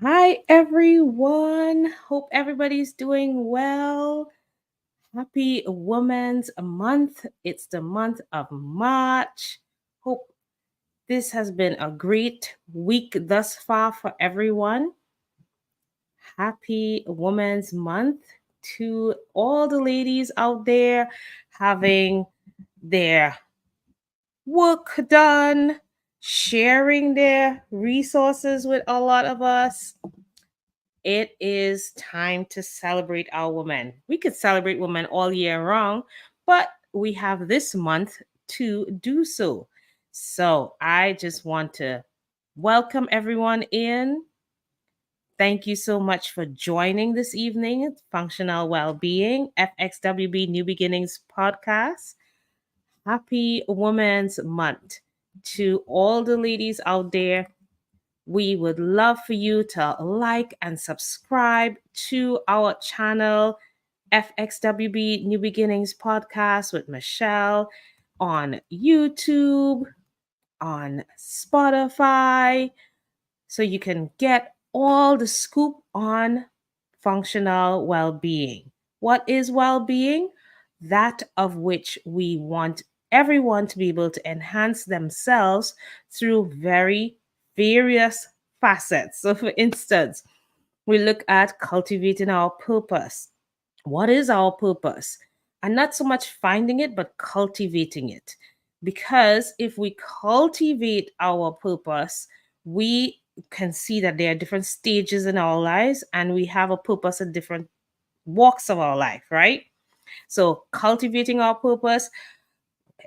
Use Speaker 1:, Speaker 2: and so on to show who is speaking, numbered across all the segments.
Speaker 1: Hi, everyone. Hope everybody's doing well. Happy Women's Month. It's the month of March. Hope this has been a great week thus far for everyone. Happy Women's Month to all the ladies out there having their work done, sharing their resources with a lot of us. It is time to celebrate our women. We could celebrate women all year round, but we have this month to do so. So I just want to welcome everyone in. Thank you so much for joining this evening. Functional Wellbeing, FXWB New Beginnings podcast. Happy Women's Month to all the ladies out there. We would love for you to like and subscribe to our channel, FXWB New Beginnings Podcast with Michelle, on YouTube, on Spotify, so you can get all the scoop on functional well being. What is well being? That of which we want everyone to be able to enhance themselves through very various facets. So, for instance, we look at cultivating our purpose. What is our purpose? And not so much finding it, but cultivating it. Because if we cultivate our purpose, we can see that there are different stages in our lives and we have a purpose at different walks of our life, right? So, cultivating our purpose,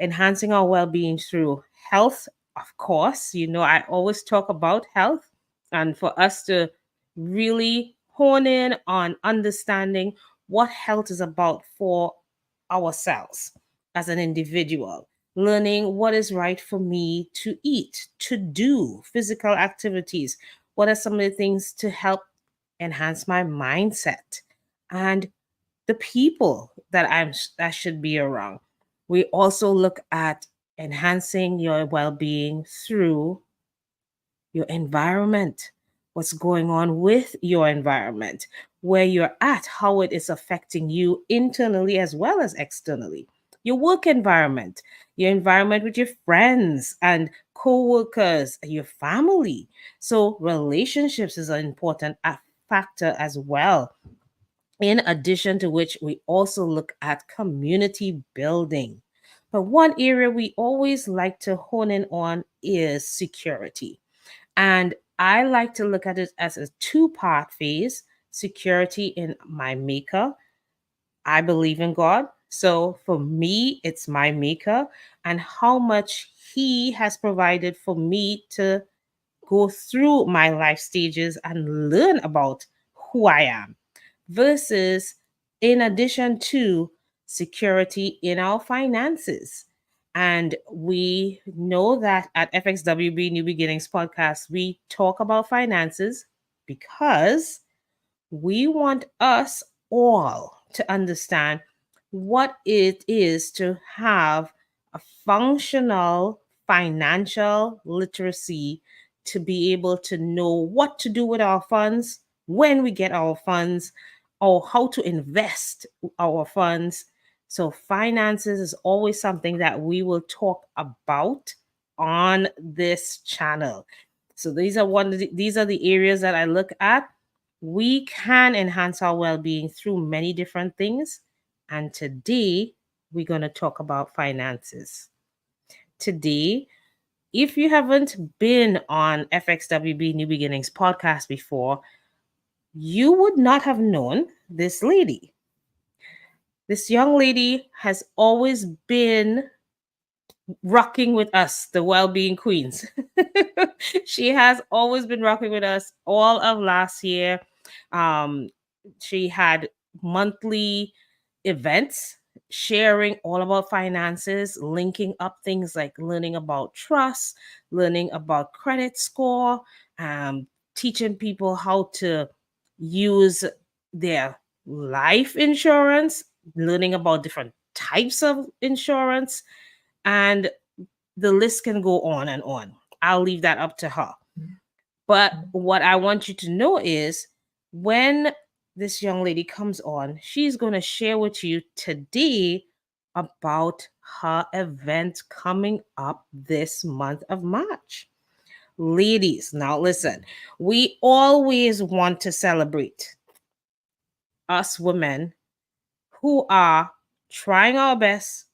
Speaker 1: enhancing our well being through health, of course. I always talk about health, and for us to really hone in on understanding what health is about for ourselves as an individual, learning what is right for me to eat, to do physical activities. What are some of the things to help enhance my mindset and the people that should be around? We also look at enhancing your well-being through your environment. What's going on with your environment, where you're at, how it is affecting you internally as well as externally. Your work environment, your environment with your friends and co-workers, your family. So relationships is an important factor as well. In addition to which, we also look at community building. But one area we always like to hone in on is security. And I like to look at it as a two-part phase: security in my maker. I believe in God. So for me, it's my maker and how much He has provided for me to go through my life stages and learn about who I am, versus, in addition to, security in our finances. And we know that at FXWB New Beginnings podcast, we talk about finances because we want us all to understand what it is to have a functional financial literacy, to be able to know what to do with our funds when we get our funds, or how to invest our funds. So finances is always something that we will talk about on this channel. So these are the areas that I look at. We can enhance our well-being through many different things, and today we're going to talk about finances. Today, if you haven't been on FXWB New Beginnings podcast before, you would not have known this lady. This young lady has always been rocking with us, the well-being queens. She has always been rocking with us all of last year. Um, she had monthly events sharing all about finances, linking up things like learning about trust, learning about credit score, um, teaching people how to use their life insurance, learning about different types of insurance, and the list can go on and on. I'll leave that up to her. But what I want you to know is when this young lady comes on, she's going to share with you today about her event coming up this month of March. Ladies, now listen, we always want to celebrate us women who are trying our best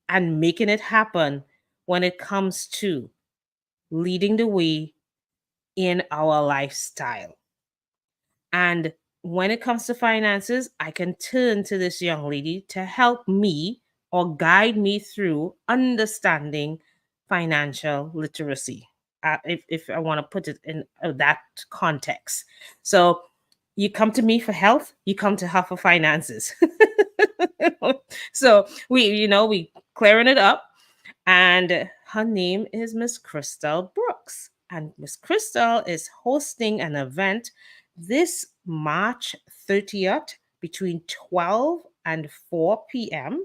Speaker 1: and making it happen when it comes to leading the way in our lifestyle. And when it comes to finances, I can turn to this young lady to help me or guide me through understanding financial literacy. If I want to put it in that context. So you come to me for health, you come to her for finances. So we clearing it up, and her name is Miss Kristle Brooks. And Miss Kristle is hosting an event this March 30th between 12 and 4 p.m.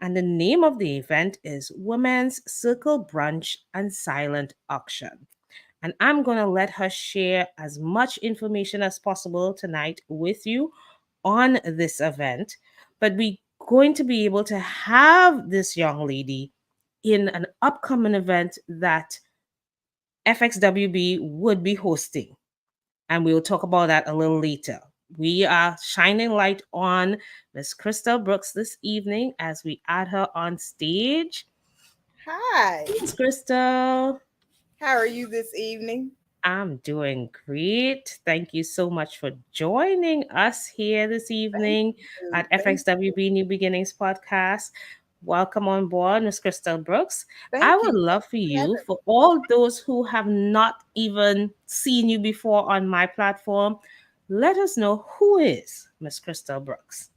Speaker 1: And the name of the event is Women's Circle Brunch and Silent Auction. And I'm going to let her share as much information as possible tonight with you on this event. But we're going to be able to have this young lady in an upcoming event that FXWB would be hosting. And we'll talk about that a little later. We are shining light on Miss Kristle Brooks this evening as we add her on stage.
Speaker 2: Hi,
Speaker 1: Miss Kristle,
Speaker 2: how are you this evening?
Speaker 1: I'm doing great. Thank you so much for joining us here this
Speaker 2: Thank
Speaker 1: evening
Speaker 2: you.
Speaker 1: at
Speaker 2: Thank you.
Speaker 1: FXWB New Beginnings podcast. Welcome on board, Miss Kristle Brooks. I
Speaker 2: Thank
Speaker 1: would
Speaker 2: you
Speaker 1: love for
Speaker 2: for having
Speaker 1: you,
Speaker 2: me.
Speaker 1: for all those who have not even seen you before on my platform, let us know who is Miss Kristle Brooks.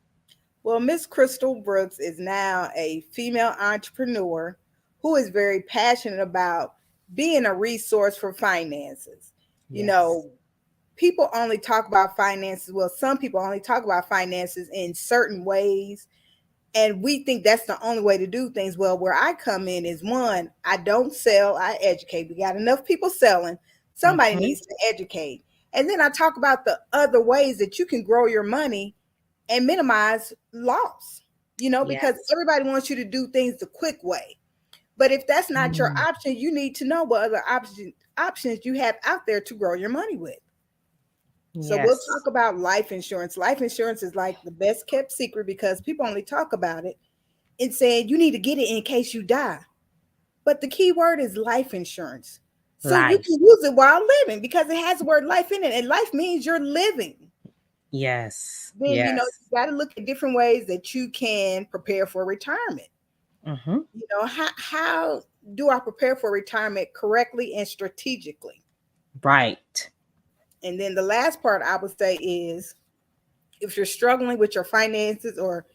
Speaker 2: Well, Miss Crystal Brooks is now a female entrepreneur who is very passionate about being a resource for finances. You
Speaker 1: Yes.
Speaker 2: know, people only talk about finances. Well, some people only talk about finances in certain ways, and we think that's the only way to do things. Well, where I come in is one, I don't sell, I educate. We got enough people selling, somebody
Speaker 1: Mm-hmm.
Speaker 2: needs to educate. And then I talk about the other ways that you can grow your money and minimize loss, because
Speaker 1: Yes.
Speaker 2: everybody wants you to do things the quick way. But if that's not your
Speaker 1: Mm.
Speaker 2: option, you need to know what other options you have out there to grow your money with. So we'll
Speaker 1: Yes.
Speaker 2: talk about life insurance. Life insurance is like the best kept secret because people only talk about it and saying you need to get it in case you die. But the key word is life insurance. So you
Speaker 1: Life.
Speaker 2: can use it while living because it has the word life in it. And life means you're living.
Speaker 1: Yes.
Speaker 2: Then,
Speaker 1: Yes.
Speaker 2: you got to look at different ways that you can prepare for retirement.
Speaker 1: Mm-hmm.
Speaker 2: How do I prepare for retirement correctly and strategically?
Speaker 1: Right.
Speaker 2: And then the last part I would say is if you're struggling with your finances or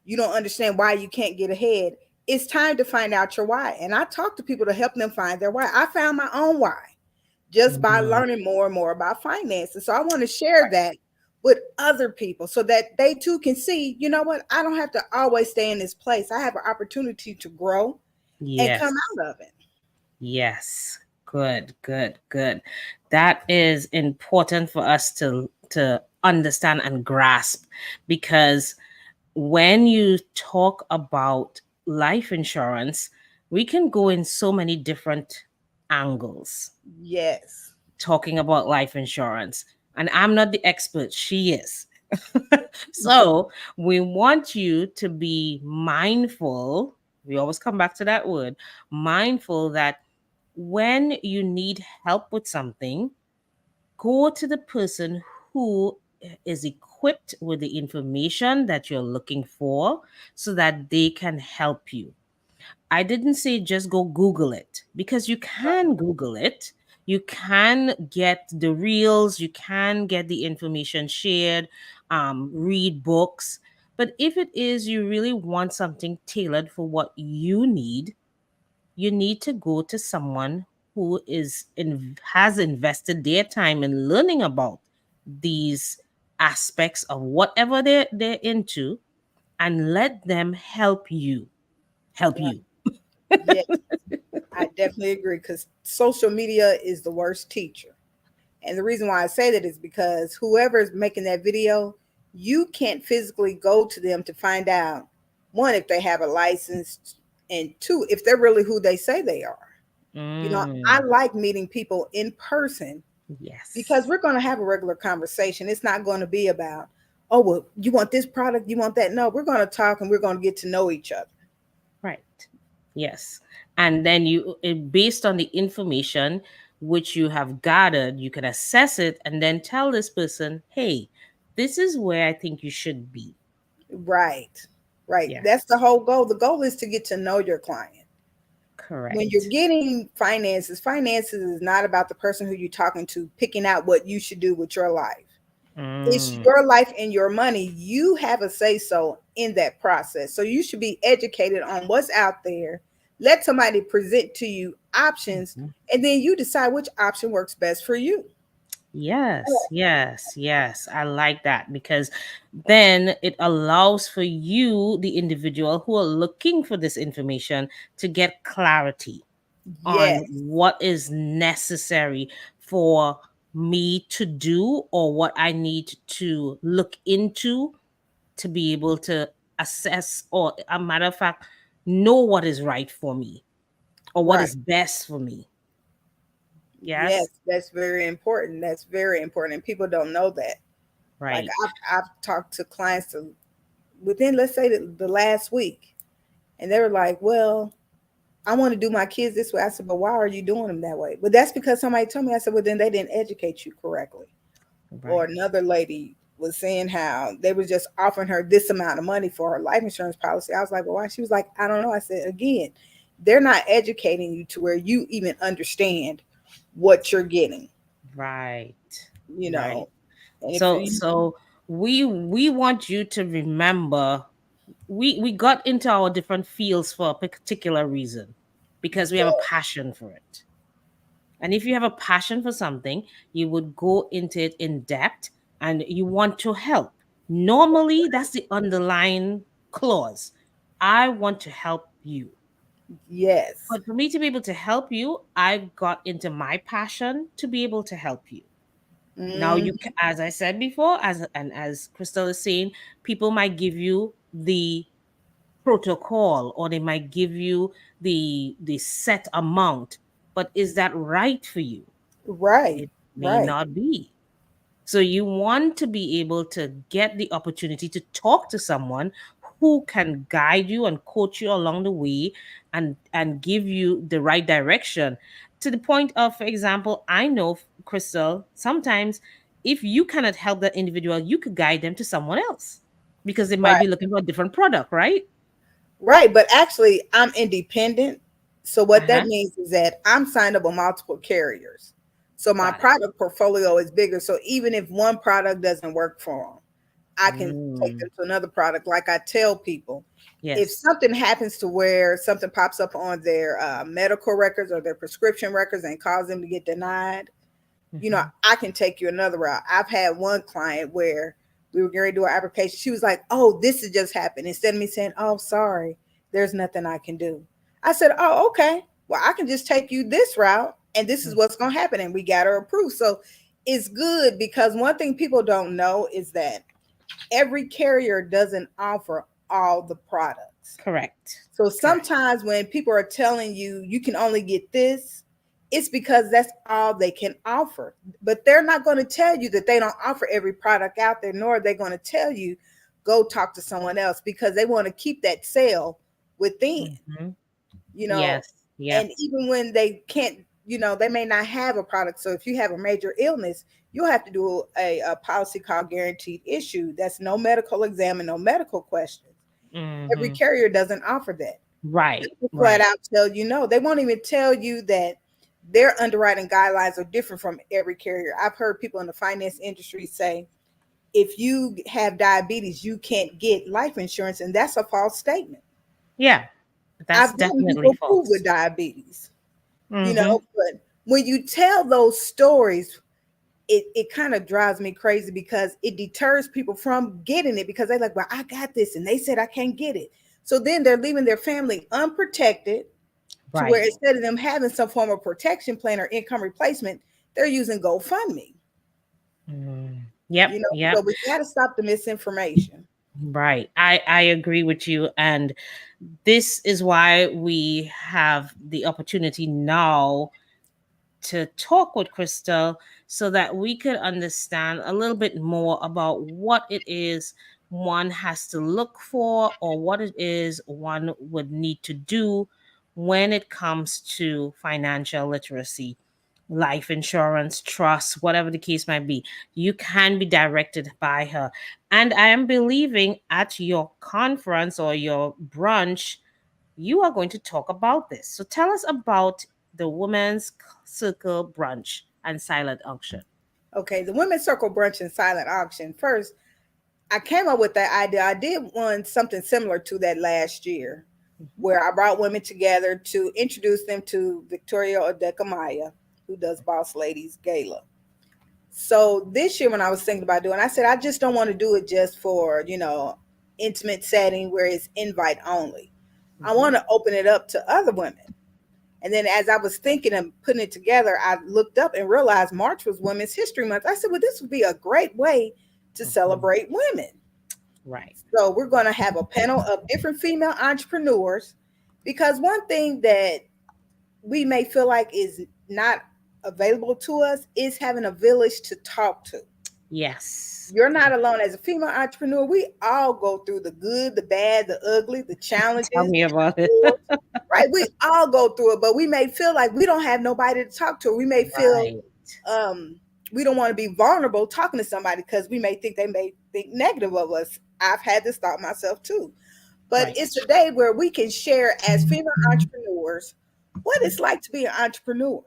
Speaker 2: you don't understand why you can't get ahead, it's time to find out your why. And I talk to people to help them find their why. I found my own why just by
Speaker 1: Mm.
Speaker 2: learning more and more about finances. So I want to share that with other people so that they too can see, you know what, I don't have to always stay in this place. I have an opportunity to grow and come
Speaker 1: Yes.
Speaker 2: out of it.
Speaker 1: Yes. Good, good, good. That is important for us to understand and grasp, because when you talk about life insurance, we can go in so many different angles
Speaker 2: Yes.
Speaker 1: talking about life insurance. And I'm not the expert, she is. So we want you to be mindful. We always come back to that word, mindful, that when you need help with something, go to the person who is equipped with the information that you're looking for so that they can help you. I didn't say just go Google it, because you can Google it. You can get the reels, you can get the information shared, read books. But if it is you really want something tailored for what you need to go to someone who has invested their time in learning about these aspects of whatever they're into, and let them help
Speaker 2: Right.
Speaker 1: you.
Speaker 2: Yeah, I definitely agree because social media is the worst teacher. And the reason why I say that is because whoever's making that video, you can't physically go to them to find out, one, if they have a license, and two, if they're really who they say they are. I
Speaker 1: Mm,
Speaker 2: like meeting people in person because
Speaker 1: yes.
Speaker 2: we're going to have a regular conversation. It's not going to be about, oh, well, you want this product, you want that. No, we're going to talk and we're going to get to know each other.
Speaker 1: Right. Yes. And then based on the information which you have gathered, you can assess it and then tell this person, hey, this is where I think you should be.
Speaker 2: Right. Right. That's the
Speaker 1: Yes.
Speaker 2: whole goal. The goal is to get to know your client. When you're
Speaker 1: Correct.
Speaker 2: getting finances is not about the person who you're talking to picking out what you should do with your life. It's
Speaker 1: Mm,
Speaker 2: your life and your money. You have a say so in that process. So you should be educated on what's out there. Let somebody present to you options,
Speaker 1: mhm.
Speaker 2: and then you decide which option works best for you.
Speaker 1: Yes, yes, yes. I like that because then it allows for you, the individual who are looking for this information, to get clarity on
Speaker 2: Yes,
Speaker 1: what is necessary for me to do or what I need to look into to be able to assess, or a matter of fact, know what is right for me or what
Speaker 2: right.
Speaker 1: is best for me.
Speaker 2: Yes,
Speaker 1: Yes,
Speaker 2: that's very important. That's very important. And people don't know that. Like
Speaker 1: right,
Speaker 2: I've talked to clients within, let's say, the last week, and they were like, well, I want to do my kids this way. I said, but why are you doing them that way? But that's because somebody told me. I said, well, then they didn't educate you correctly. Or
Speaker 1: right,
Speaker 2: another lady was saying how they was just offering her this amount of money for her life insurance policy. I was like, well, why? She was like, I don't know. I said, again, they're not educating you to where you even understand what you're getting,
Speaker 1: right,
Speaker 2: you
Speaker 1: right.
Speaker 2: know. And if
Speaker 1: So
Speaker 2: you,
Speaker 1: we want you to remember we got into our different fields for a particular reason because we have a passion for it. And if you have a passion for something, you would go into it in depth and you want to help. Normally, that's the underlying clause. I want to help you.
Speaker 2: yes,
Speaker 1: But for me to be able to help you, I've got into my passion to be able to help you. Now,
Speaker 2: mm,
Speaker 1: as I said before, as Crystal is saying, people might give you the protocol or they might give you the set amount, but is that right for you?
Speaker 2: right,
Speaker 1: It may
Speaker 2: right,
Speaker 1: not be. So you want to be able to get the opportunity to talk to someone who can guide you and coach you along the way and give you the right direction, to the point of, for example, I know, Crystal, sometimes if you cannot help that individual, you could guide them to someone else because they might
Speaker 2: right.
Speaker 1: be looking for a different product, right?
Speaker 2: Right, but actually, I'm independent. So what that
Speaker 1: Uh-huh.
Speaker 2: means is that I'm signed up with multiple carriers. So my
Speaker 1: Got it.
Speaker 2: product portfolio is bigger. So even if one product doesn't work for them, I can take
Speaker 1: Mm,
Speaker 2: them to another product. Like I tell people, if
Speaker 1: yes.
Speaker 2: something happens to where something pops up on their medical records or their prescription records and cause them to get denied,
Speaker 1: Hmm.
Speaker 2: I can take you another route. I've had one client where we were going to do our application. She was like, oh, this has just happened. Instead of me saying, oh, sorry, there's nothing I can do. I said, oh, okay. Well, I can just take you this route and this is what's going to happen. And we got her approved. So it's good because one thing people don't know is that every carrier doesn't offer all the products.
Speaker 1: Correct.
Speaker 2: So
Speaker 1: Correct.
Speaker 2: sometimes when people are telling you you can only get this, it's because that's all they can offer. But they're not going to tell you that they don't offer every product out there, nor are they going to tell you go talk to someone else because they want to keep that sale within,
Speaker 1: Hmm.
Speaker 2: you know.
Speaker 1: Yes. Yep.
Speaker 2: And even when they can't, they may not have a product. So if you have a major illness, you'll have to do a policy called guaranteed issue. That's no medical exam and no medical questions. Every
Speaker 1: Hmm.
Speaker 2: carrier doesn't offer that.
Speaker 1: Right.
Speaker 2: They flat
Speaker 1: Right.
Speaker 2: out tell you no. They won't even tell you that their underwriting guidelines are different from every carrier. I've heard people in the finance industry say, if you have diabetes, you can't get life insurance, and that's a false statement.
Speaker 1: Yeah. That's
Speaker 2: I've gotten
Speaker 1: definitely
Speaker 2: people approved with
Speaker 1: false.
Speaker 2: diabetes,
Speaker 1: Hmm.
Speaker 2: but when you tell those stories, it kind of drives me crazy because it deters people from getting it because they're like, well, I got this, and they said I can't get it. So then they're leaving their family unprotected to where
Speaker 1: Right.
Speaker 2: instead of them having some form of protection plan or income replacement, they're using GoFundMe.
Speaker 1: Mm. Yep,
Speaker 2: So
Speaker 1: yep.
Speaker 2: we got to stop the misinformation.
Speaker 1: Right. I agree with you. And this is why we have the opportunity now to talk with Kristle so that we could understand a little bit more about what it is one has to look for or what it is one would need to do when it comes to financial literacy, life insurance, trust, whatever the case might be. You can be directed by her. And I am believing at your conference or your brunch, you are going to talk about this. So tell us about the Women's Circle Brunch and Silent Auction.
Speaker 2: Okay, the Women's Circle Brunch and Silent Auction. First, I came up with that idea. I did one something similar to that last year,
Speaker 1: Mhm.
Speaker 2: where I brought women together to introduce them to Victoria Odekamaya, who does Boss Ladies Gala. So this year, when I was thinking about doing, I said I just don't want to do it just for intimate setting where it's invite only. I
Speaker 1: Mhm.
Speaker 2: want to open it up to other women. And then as I was thinking and putting it together, I looked up and realized March was Women's History Month. I said, well, this would be a great way to
Speaker 1: Mhm.
Speaker 2: celebrate women.
Speaker 1: Right.
Speaker 2: So we're going to have a panel of different female entrepreneurs, because one thing that we may feel like is not available to us is having a village to talk to.
Speaker 1: Yes.
Speaker 2: You're not alone as a female entrepreneur. We all go through the good, the bad, the ugly, the
Speaker 1: Tell
Speaker 2: challenges,
Speaker 1: me about it.
Speaker 2: right? We all go through it, but we may feel like we don't have nobody to talk to. We may feel
Speaker 1: Right.
Speaker 2: um, we don't want to be vulnerable talking to somebody because we may think they may think negative of us. I've had this thought myself too. But
Speaker 1: Right.
Speaker 2: it's a day where we can share as female entrepreneurs what it's like to be an entrepreneur,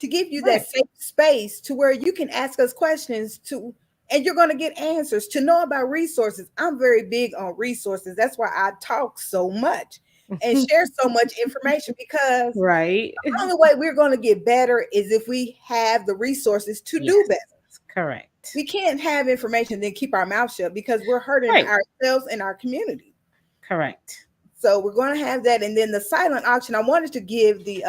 Speaker 2: to give you that
Speaker 1: Right.
Speaker 2: safe space to where you can ask us questions to, and you're going to get answers, to know about resources. I'm very big on resources. That's why I talk so much and share so much information, because
Speaker 1: Right.
Speaker 2: the only way we're going to get better is if we have the resources to do
Speaker 1: Yes.
Speaker 2: better.
Speaker 1: Correct.
Speaker 2: We can't have information and then keep our mouth shut, because we're hurting
Speaker 1: Right.
Speaker 2: ourselves and our community.
Speaker 1: Correct.
Speaker 2: So we're going to have that. And then the silent auction, I wanted to give the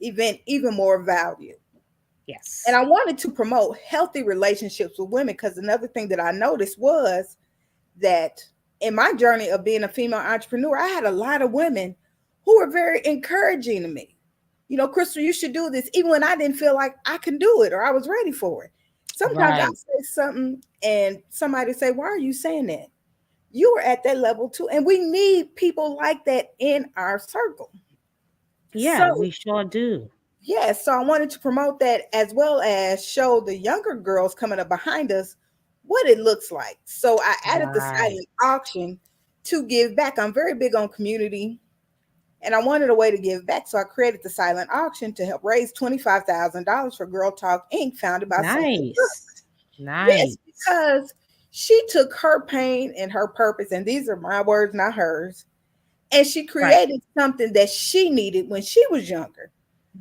Speaker 2: event even more value. And
Speaker 1: Yes.
Speaker 2: I wanted to promote healthy relationships with women, because another thing that I noticed was that in my journey of being a female entrepreneur, I had a lot of women who were very encouraging to me. Kristle, you should do this, even when I didn't feel like I can do it or I was ready for it. Sometimes I
Speaker 1: Right.
Speaker 2: say something and somebody say, why are you saying that? You are at that level too. And we need people like that in our circle.
Speaker 1: Yeah,
Speaker 2: So,
Speaker 1: we sure do.
Speaker 2: yes, so I wanted to promote that, as well as show the younger girls coming up behind us what it looks like. So I added the
Speaker 1: Right.
Speaker 2: silent auction to give back. I'm very big on community, and I wanted a way to give back. So I created the silent auction to help raise $25,000 for Girl Talk Inc., founded by Cynthia Brooks.
Speaker 1: Nice.
Speaker 2: Yes,
Speaker 1: Nice.
Speaker 2: because she took her pain and her purpose, and these are my words, not hers, and she
Speaker 1: Right.
Speaker 2: created something that she needed when she was younger.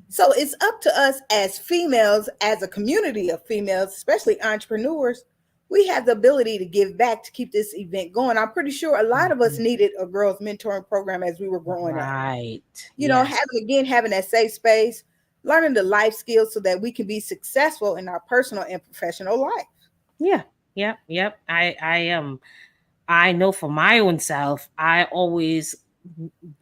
Speaker 2: So it's up to us as females, as a community of females, especially entrepreneurs. We have the ability to give back to keep this event going. I'm pretty sure a lot of us
Speaker 1: Mhm.
Speaker 2: needed a girls mentoring program as we were growing up.
Speaker 1: Right. Yes.
Speaker 2: Having that safe space, learning the life skills so that we can be successful in our personal and professional life.
Speaker 1: Yeah. Yep. Yep. I am. I know for my own self, I always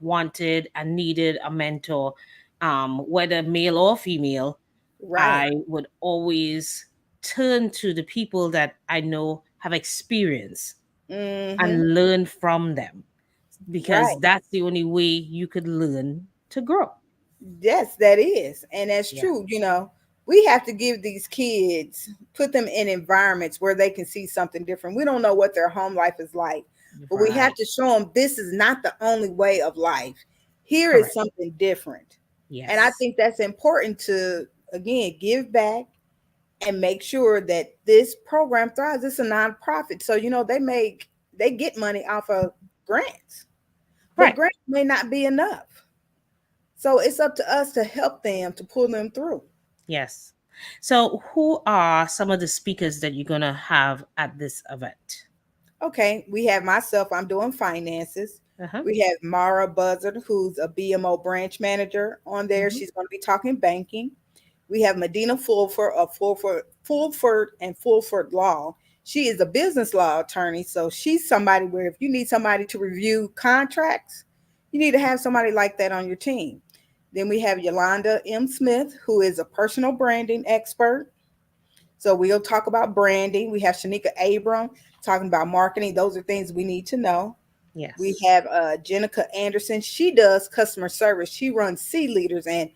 Speaker 1: wanted and needed a mentor, whether male or female.
Speaker 2: Right.
Speaker 1: I would always turn to the people that I know have experience
Speaker 2: Mm-hmm.
Speaker 1: and learn from them because
Speaker 2: Right.
Speaker 1: that's the only way you could learn to grow.
Speaker 2: Yes, that is. And that's
Speaker 1: Yeah.
Speaker 2: true. We have to give these kids, put them in environments where they can see something different. We don't know what their home life is like, but we have
Speaker 1: Right.
Speaker 2: to show them this is not the only way of life. Here is
Speaker 1: Correct.
Speaker 2: something different. And I
Speaker 1: Yes.
Speaker 2: think that's important to, again, give back and make sure that this program thrives. It's a nonprofit. So, they get money off of grants, but
Speaker 1: Right.
Speaker 2: grants may not be enough. So it's up to us to help them, to pull them through.
Speaker 1: Yes. So, who are some of the speakers that you're going to have at this event?
Speaker 2: Okay, we have myself, I'm doing finances.
Speaker 1: Uh huh.
Speaker 2: We have Mara Buzzard, who's a BMO branch manager on there.
Speaker 1: Hmm.
Speaker 2: She's going to be talking banking. We have Medina Fulford of Fulford and Fulford Law. She is a business law attorney, so she's somebody where if you need somebody to review contracts, you need to have somebody like that on your team. Then we have Yolanda M. Smith, who is a personal branding expert. So we'll talk about branding. We have Shanika Abram talking about marketing. Those are things we need to know. We
Speaker 1: Yes.
Speaker 2: have Jenica Anderson. She does customer service. She runs C Leaders. And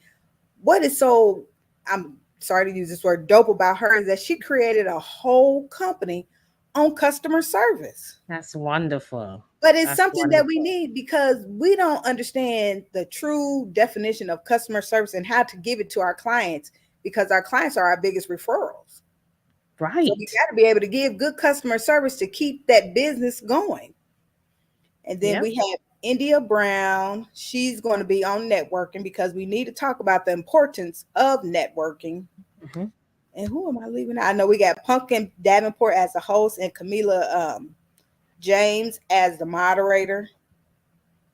Speaker 2: what is so, I'm sorry to use this word, dope about her is that she created a whole company on customer service.
Speaker 1: That's wonderful.
Speaker 2: But it's
Speaker 1: That's
Speaker 2: something that we
Speaker 1: wonderful.
Speaker 2: need because we don't understand the true definition of customer service and how to give it to our clients because our clients are our biggest referrals. So we
Speaker 1: Right.
Speaker 2: got to be able to give good customer service to keep that business going. And then
Speaker 1: Yep.
Speaker 2: we have India Brown. She's going to be on networking because we need to talk about the importance of networking.
Speaker 1: Hmm.
Speaker 2: And who am I leaving out? I know we got Pumpkin Davenport as the host and Camila James as the moderator.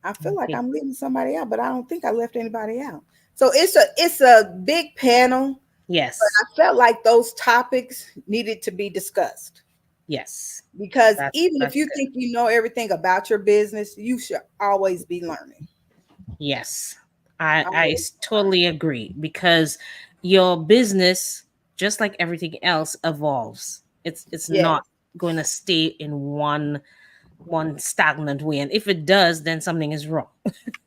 Speaker 2: I feel like
Speaker 1: Okay.
Speaker 2: I'm leaving somebody out, but I don't think I left anybody out. So it's a big panel.
Speaker 1: Yes.
Speaker 2: I felt like those topics needed to be discussed
Speaker 1: Yes.
Speaker 2: because even if
Speaker 1: That's
Speaker 2: you
Speaker 1: good.
Speaker 2: think you know everything about your business, you should always be learning.
Speaker 1: Yes. I
Speaker 2: Always
Speaker 1: totally agree because your business, just like everything else, evolves. It's
Speaker 2: yes,
Speaker 1: not going to stay in one stagnant way. And if it does, then something is wrong.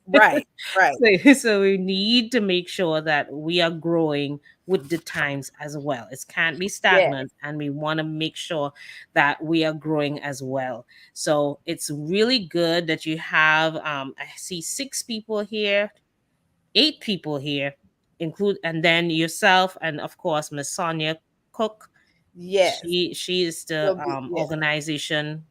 Speaker 2: right, right,
Speaker 1: So we need to make sure that we are growing with the times as well. It can't be
Speaker 2: yes,
Speaker 1: stagnant, and we want to make sure that we are growing as well. So it's really good that you have. I see 6 people here, 8 people here, include and then yourself, and of course Miss Sonia Cook.
Speaker 2: yes.
Speaker 1: She is the
Speaker 2: You'll be yeah.
Speaker 1: organization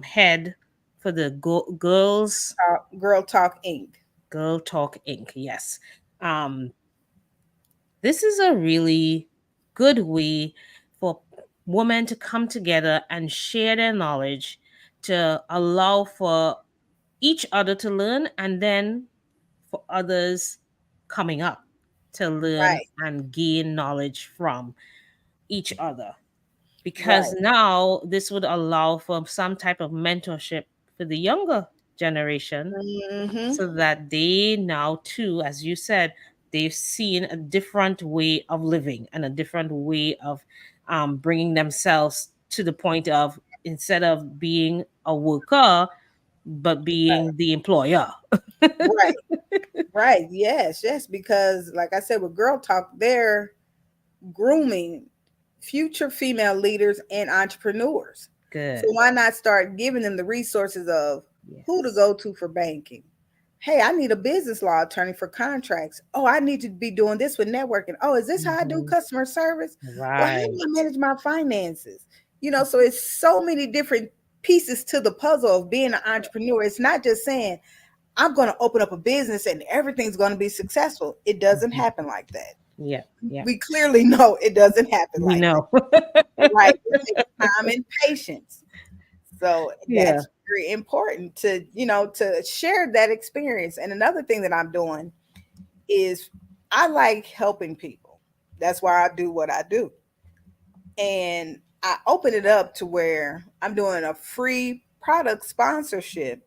Speaker 1: head for the girls
Speaker 2: Girl Talk Inc.
Speaker 1: Girl Talk Inc. Yes. Um, this is a really good way for women to come together and share their knowledge to allow for each other to learn and then for others coming up to learn
Speaker 2: Right,
Speaker 1: and gain knowledge from each other. Because
Speaker 2: right.
Speaker 1: now this would allow for some type of mentorship for the younger generation
Speaker 2: Hmm.
Speaker 1: so that they now too, as you said, they've seen a different way of living and a different way of bringing themselves to the point of instead of being a worker but being the employer.
Speaker 2: Right, right. Yes, yes. Because, like I said, with Girl Talk, they're grooming future female leaders and entrepreneurs. So
Speaker 1: Good.
Speaker 2: why not start giving them the resources of who to
Speaker 1: Yes.
Speaker 2: go to for banking? Hey, I need a business law attorney for contracts. Oh, I need to be doing this with networking. Oh, is this how I do
Speaker 1: Mhm.
Speaker 2: customer service? Well, how do
Speaker 1: Right.
Speaker 2: I manage my finances? So it's so many different pieces to the puzzle of being an entrepreneur. It's not just saying, I'm going to open up a business and everything's going to be successful. It doesn't
Speaker 1: Mhm.
Speaker 2: happen like that.
Speaker 1: Yeah. Yeah.
Speaker 2: We clearly know it doesn't happen
Speaker 1: We
Speaker 2: like that.
Speaker 1: know.
Speaker 2: Right. It takes time and patience. So
Speaker 1: Yeah.
Speaker 2: that's very important to share that experience. And another thing that I'm doing is I like helping people. That's why I do what I do. And I open it up to where I'm doing a free product sponsorship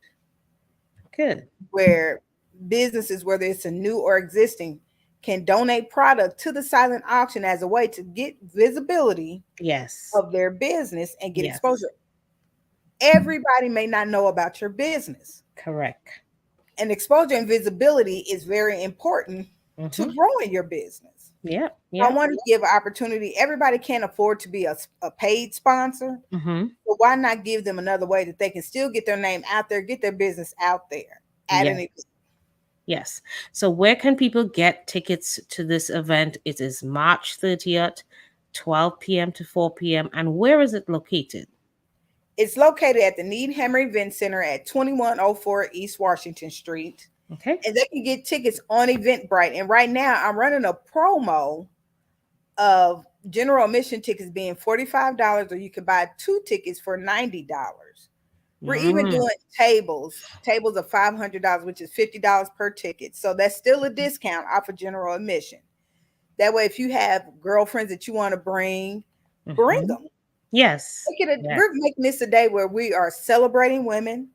Speaker 1: Good.
Speaker 2: where businesses, whether it's a new or existing, can donate product to the silent auction as a way to get visibility
Speaker 1: Yes.
Speaker 2: of their business and get
Speaker 1: Yes.
Speaker 2: exposure. Everybody may not know about your business.
Speaker 1: Correct.
Speaker 2: And exposure and visibility is very important to
Speaker 1: Mm-hmm.
Speaker 2: growing your business.
Speaker 1: Yeah.
Speaker 2: I
Speaker 1: Yeah.
Speaker 2: want to give opportunity. Everybody can't afford to be a paid sponsor.
Speaker 1: Mm-hmm.
Speaker 2: So why not give them another way that they can still get their name out there, get their business out there at an
Speaker 1: Yeah.
Speaker 2: event?
Speaker 1: Yes. So where can people get tickets to this event? It is March 30th, 12 p.m. to 4 p.m. And where is it located?
Speaker 2: It's located at the Needhammer Event Center at 2104 East Washington Street.
Speaker 1: Okay.
Speaker 2: And they can get tickets on Eventbrite. And right now I'm running a promo of general admission tickets being $45, or you can buy 2 tickets for $90. We're even
Speaker 1: Mm,
Speaker 2: doing tables of $500, which is $50 per ticket. So that's still a discount off of general admission. That way, if you have girlfriends that you want to bring
Speaker 1: Hmm.
Speaker 2: them.
Speaker 1: Yes.
Speaker 2: We're
Speaker 1: Yes.
Speaker 2: making this a day where we are celebrating women,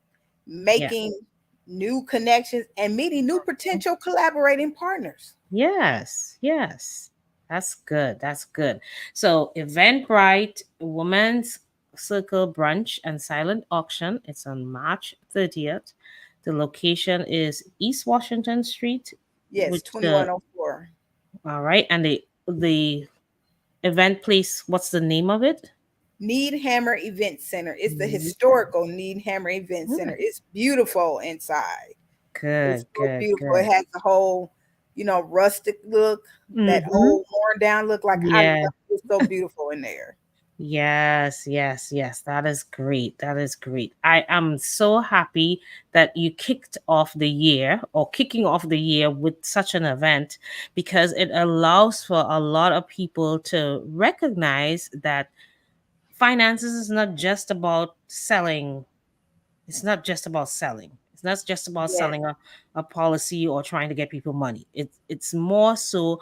Speaker 1: Yes.
Speaker 2: making new connections, and meeting new potential collaborating partners.
Speaker 1: Yes. Yes. That's good. That's good. So, Eventbrite Women's Circle Brunch and Silent Auction. It's on March 30th. The location is East Washington Street,
Speaker 2: Yes,
Speaker 1: which the
Speaker 2: 2104.
Speaker 1: all right, and the event place. What's the name of it?
Speaker 2: Needhammer Event Center. It's the
Speaker 1: Mhm.
Speaker 2: historical Needhammer Event
Speaker 1: Hmm.
Speaker 2: Center. It's beautiful inside. It's
Speaker 1: Good.
Speaker 2: so
Speaker 1: Good.
Speaker 2: beautiful. It
Speaker 1: Good.
Speaker 2: has the whole, rustic look, that
Speaker 1: Mm-hmm.
Speaker 2: old worn down look. Like I love
Speaker 1: Yeah.
Speaker 2: it. It's so beautiful in there.
Speaker 1: Yes, yes, yes. That is great. That is great. I am so happy that you kicked off the year or kicking off the year with such an event because it allows for a lot of people to recognize that finances is not just about selling. It's not just about selling. It's not just about
Speaker 2: Yes,
Speaker 1: selling a policy or trying to get people money. It's more so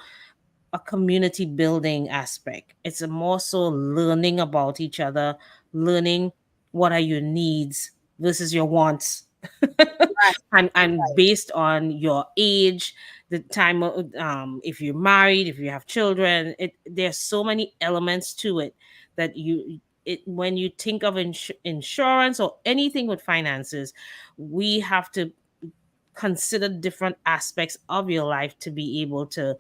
Speaker 1: a community building aspect. It's a more so learning about each other, learning what are your needs versus your wants.
Speaker 2: right,
Speaker 1: and
Speaker 2: right,
Speaker 1: based on your age, the time of, if you're married, if you have children, there's so many elements to it that when you think of insurance or anything with finances, we have to consider different aspects of your life to be able to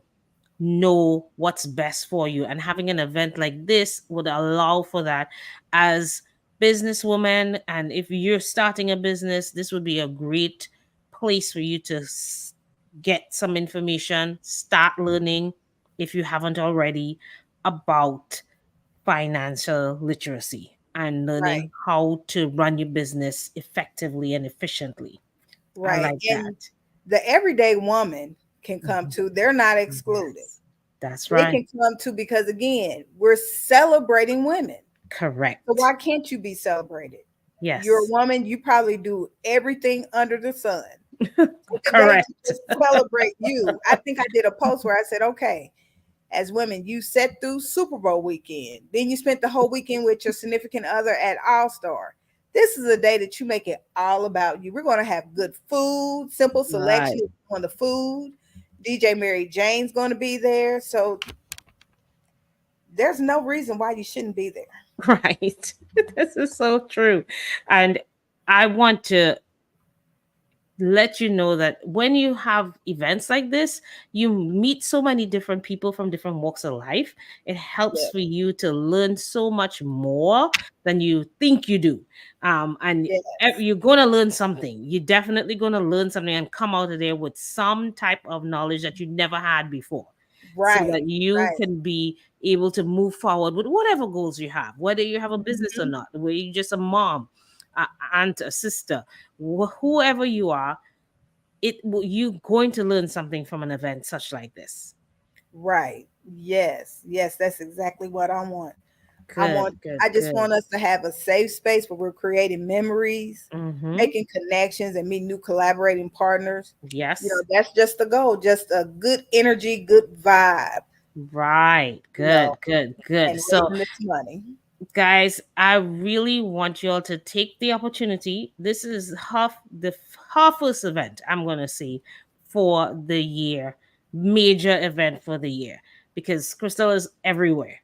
Speaker 1: know what's best for you. And having an event like this would allow for that as businesswoman. And if you're starting a business, this would be a great place for you to get some information, start learning if you haven't already about financial literacy and
Speaker 2: right,
Speaker 1: learning how to run your business effectively and efficiently. I
Speaker 2: right.
Speaker 1: like that.
Speaker 2: And the everyday woman can come
Speaker 1: Mhm.
Speaker 2: to. They're not excluded.
Speaker 1: Yes, that's
Speaker 2: They
Speaker 1: right.
Speaker 2: can come to because again, we're celebrating women. So
Speaker 1: Correct.
Speaker 2: why can't you be celebrated? You're a
Speaker 1: Yes.
Speaker 2: woman, you probably do everything under the sun. Take a day to
Speaker 1: Correct.
Speaker 2: just celebrate you. I think I did a post where I said, okay, as women, you set through Super Bowl weekend. Then you spent the whole weekend with your significant other at All Star. This is a day that you make it all about you. We're going to have good food, simple
Speaker 1: Right.
Speaker 2: selection on the food. DJ Mary Jane's going to be there. So there's no reason why you shouldn't be there.
Speaker 1: Right. This is so true. And I want to let you know that when you have events like this, you meet so many different people from different walks of life. It helps
Speaker 2: Yes,
Speaker 1: for you to learn so much more than you think you do. And
Speaker 2: yes,
Speaker 1: you're going to learn something. You're definitely going to learn something and come out of there with some type of knowledge that you never had before, so
Speaker 2: right,
Speaker 1: that you
Speaker 2: right.
Speaker 1: can be able to move forward with whatever goals you have, whether you have a business or
Speaker 2: Mhm.
Speaker 1: not, whether you're just a mom, a aunt, a sister, whoever you are. You going to learn something from an event such like this.
Speaker 2: Right. Yes, yes, that's exactly what I want.
Speaker 1: Good, good,
Speaker 2: I just
Speaker 1: good.
Speaker 2: want us to have a safe space where we're creating memories,
Speaker 1: Mm-hmm.
Speaker 2: making connections and meeting new collaborating partners.
Speaker 1: Yes.
Speaker 2: That's just the goal, just a good energy, good vibe,
Speaker 1: Right.
Speaker 2: you know,
Speaker 1: Good, good, good.
Speaker 2: and
Speaker 1: So,
Speaker 2: raising this money.
Speaker 1: guys, I really want you all to take the opportunity. This is half first event, I'm gonna say, for the year, major event for the year, because Crystal is everywhere.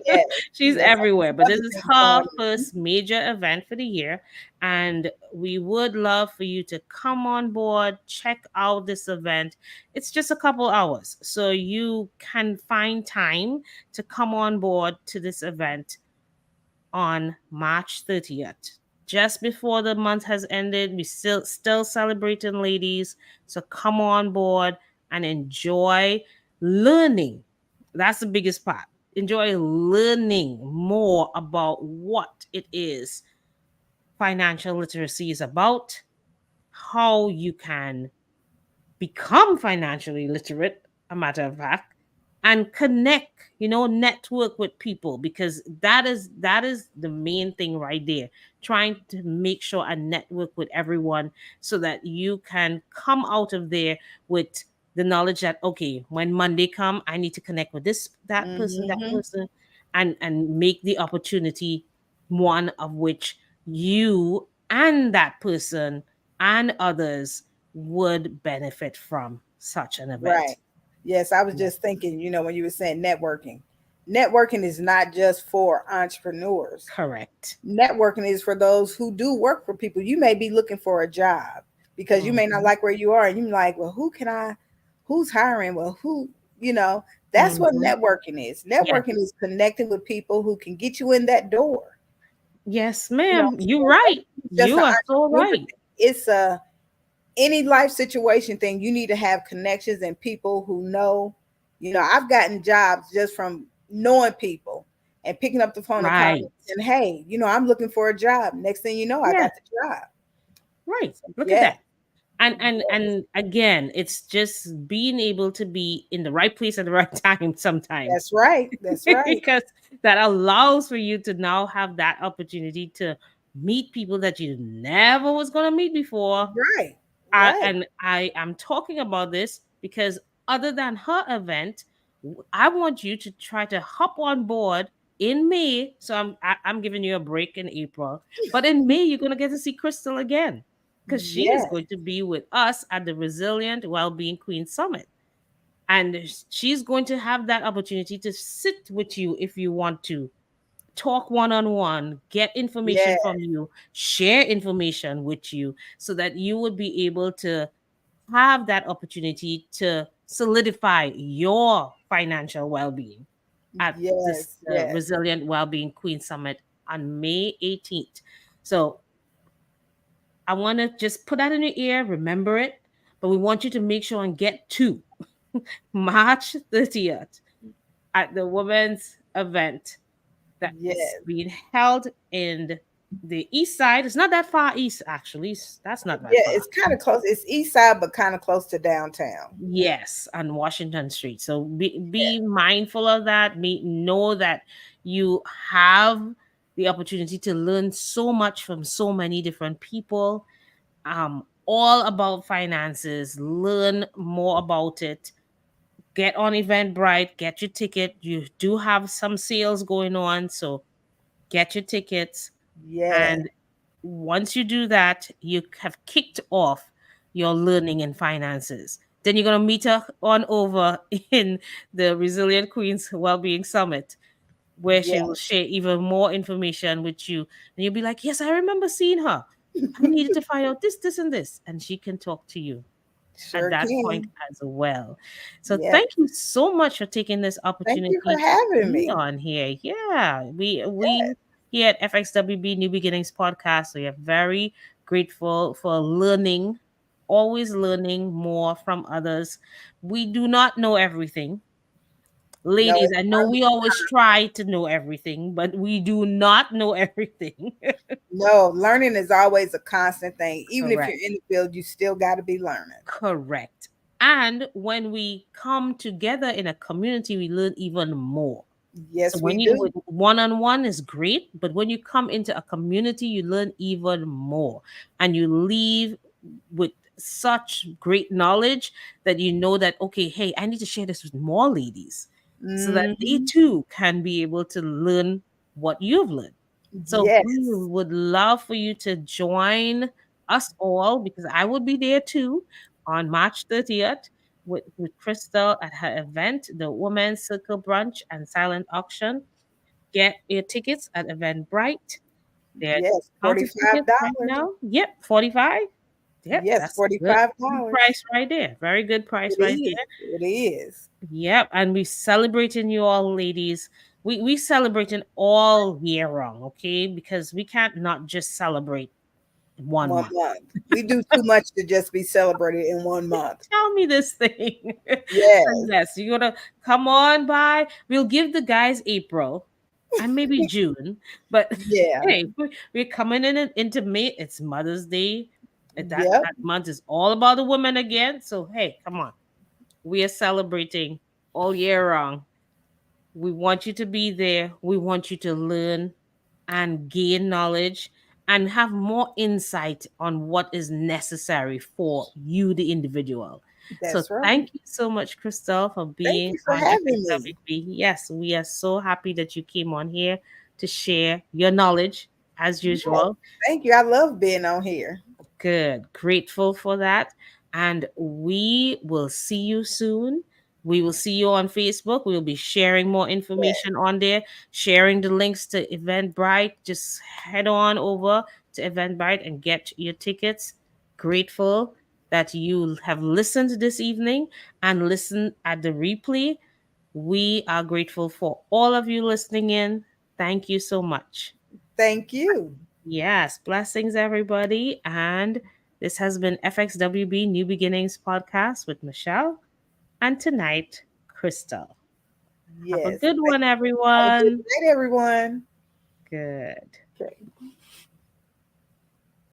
Speaker 2: Yes,
Speaker 1: She's
Speaker 2: yes, I got
Speaker 1: everywhere,
Speaker 2: some
Speaker 1: but
Speaker 2: other
Speaker 1: this is
Speaker 2: things
Speaker 1: her
Speaker 2: going on.
Speaker 1: first major event for the year, and we would love for you to come on board, check out this event. It's just a couple hours, so you can find time to come on board to this event on March 30th. Just before the month has ended, we still celebrating ladies. So come on board and enjoy learning. That's the biggest part. Enjoy learning more about what it is financial literacy is about, how you can become financially literate, a matter of fact, and connect, network with people, because that is the main thing right there. Trying to make sure I network with everyone so that you can come out of there with the knowledge that okay, when Monday come, I need to connect with this, that
Speaker 2: Hmm.
Speaker 1: person, and make the opportunity one of which you and that person and others would benefit from such an
Speaker 2: Right.
Speaker 1: event.
Speaker 2: Yes, I was
Speaker 1: Yeah,
Speaker 2: just thinking, when you were saying networking, networking is not just for entrepreneurs.
Speaker 1: correct.
Speaker 2: Networking is for those who do work for people. You may be looking for a job because you may not
Speaker 1: Hmm.
Speaker 2: like where you are, and you're like, well, who's hiring? Well, you know, that's what
Speaker 1: Hmm.
Speaker 2: networking is.
Speaker 1: Yes,
Speaker 2: Networking is connecting with people who can get you in that door.
Speaker 1: yes,
Speaker 2: You know,
Speaker 1: ma'am. You're
Speaker 2: so
Speaker 1: right.
Speaker 2: it's just
Speaker 1: You
Speaker 2: an
Speaker 1: are so
Speaker 2: entrepreneur
Speaker 1: right.
Speaker 2: thing. It's a any life situation thing. You need to have connections and people who know. I've gotten jobs just from knowing people and picking up the phone and calling
Speaker 1: Right.
Speaker 2: and hey, I'm looking for a job. Next thing you know, I
Speaker 1: Yeah.
Speaker 2: got the job.
Speaker 1: Right.
Speaker 2: So,
Speaker 1: Look at
Speaker 2: yeah,
Speaker 1: that. And and
Speaker 2: yeah,
Speaker 1: and again, it's just being able to be in the right place at the right time sometimes.
Speaker 2: that's right. That's right.
Speaker 1: Because that allows for you to now have that opportunity to meet people that you never was going to meet before.
Speaker 2: Right. Right.
Speaker 1: And I am talking about this because other than her event, I want you to try to hop on board in May. So I'm giving you a break in April, but in May you're going to get to see Crystal again because she is
Speaker 2: Yeah.
Speaker 1: going to be with us at the Resilient Wellbeing Queen Summit. And she's going to have that opportunity to sit with you if you want to talk one on one, get
Speaker 2: Yeah.
Speaker 1: information from you, share information with you so that you would be able to have that opportunity to solidify your financial well-being at this
Speaker 2: Yes. Yes.
Speaker 1: Resilient Wellbeing Queen Summit on May 18th. So I want to just put that in your ear, remember it, but we want you to make sure and get to March 30th at the women's event that is
Speaker 2: Yes.
Speaker 1: being held in the east side. It's not that far east, actually. That's not that
Speaker 2: Yeah.
Speaker 1: far.
Speaker 2: It's kind of close. It's east side, but kind of close to downtown.
Speaker 1: Yes, on Washington Street. So be mindful of that. Know that you have the opportunity to learn so much from so many different people. All about finances. Learn more about it. Get on Eventbrite. Get your ticket. You do have some sales going on, so get your tickets.
Speaker 2: Yeah.
Speaker 1: And once you do that, you have kicked off your learning in finances. Then you're going to meet her on over in the Resilient Queens Wellbeing Summit, where she will
Speaker 2: Yes.
Speaker 1: share even more information with you. And you'll be like, yes, I remember seeing her. I needed to find out this, this, and this. And she can talk to you at
Speaker 2: Sure
Speaker 1: that point
Speaker 2: can.
Speaker 1: as well. So
Speaker 2: Yeah.
Speaker 1: thank you so much for taking this
Speaker 2: Thank you for
Speaker 1: opportunity to
Speaker 2: having
Speaker 1: be
Speaker 2: me.
Speaker 1: on here. Yeah, we
Speaker 2: Yeah.
Speaker 1: here at FXWB New Beginnings podcast, we are very grateful for learning, always learning more from others. We do not know everything.
Speaker 2: No,
Speaker 1: Ladies,
Speaker 2: it's
Speaker 1: I know we always try to know everything, but we do not know everything.
Speaker 2: no, learning is always a constant thing. Even if you're
Speaker 1: Correct.
Speaker 2: in the field, you still got to be learning.
Speaker 1: Correct. And when we come together in a community, we learn even more. So
Speaker 2: Yes, we
Speaker 1: when you
Speaker 2: do.
Speaker 1: one on one is great, but when you come into a community, you learn even more, and you leave with such great knowledge that you know that okay, hey, I need to share this with more ladies, so that they
Speaker 2: Hmm.
Speaker 1: too can be able to learn what you've learned. So we
Speaker 2: Yes.
Speaker 1: would love for you to join us all because I will be there too on March 30th with Crystal at her event, the Women's Circle Brunch and Silent Auction. Get your tickets at Eventbrite. They're
Speaker 2: Yes.
Speaker 1: discounted
Speaker 2: $45.
Speaker 1: tickets right now. Yep, 45. Yep,
Speaker 2: Yes,
Speaker 1: that's good. Good
Speaker 2: $45.
Speaker 1: price right there. Very good price
Speaker 2: It
Speaker 1: right
Speaker 2: is.
Speaker 1: there.
Speaker 2: It is.
Speaker 1: Yep, and we celebrating you all, ladies. We celebrating all year round, okay? Because we can't not just celebrate one
Speaker 2: 1
Speaker 1: month.
Speaker 2: month. We do too much to just be celebrated in 1 month.
Speaker 1: Tell me this thing. So
Speaker 2: Yes.
Speaker 1: yes, you're gonna come on by. We'll give the guys April and maybe June. But
Speaker 2: Yeah.
Speaker 1: hey, we're coming in into May. It's Mother's Day.
Speaker 2: Yep.
Speaker 1: That month is all about the women again. So hey, come on. We are celebrating all year round. We want you to be there. We want you to learn and gain knowledge and have more insight on what is necessary for you, the individual. So
Speaker 2: That's right.
Speaker 1: thank you so much, Crystal, for
Speaker 2: Thank
Speaker 1: being
Speaker 2: you for
Speaker 1: on
Speaker 2: having me.
Speaker 1: FXWB. Yes, we are so happy that you came on here to share your knowledge as
Speaker 2: Yes,
Speaker 1: usual.
Speaker 2: thank you. I love being on here.
Speaker 1: Good. Grateful for that. And we will see you soon. We will see you on Facebook. We will be sharing more
Speaker 2: Yes.
Speaker 1: information on there, sharing the links to Eventbrite. Just head on over to Eventbrite and get your tickets. Grateful that you have listened this evening and listen at the replay. We are grateful for all of you listening in. Thank you so much.
Speaker 2: Thank you.
Speaker 1: Yes, blessings, everybody. And this has been FXWB New Beginnings podcast with Michelle. And tonight, Crystal. Have a
Speaker 2: Yes.
Speaker 1: good one,
Speaker 2: Have a good
Speaker 1: everyone.
Speaker 2: night, everyone.
Speaker 1: Good.
Speaker 2: Okay.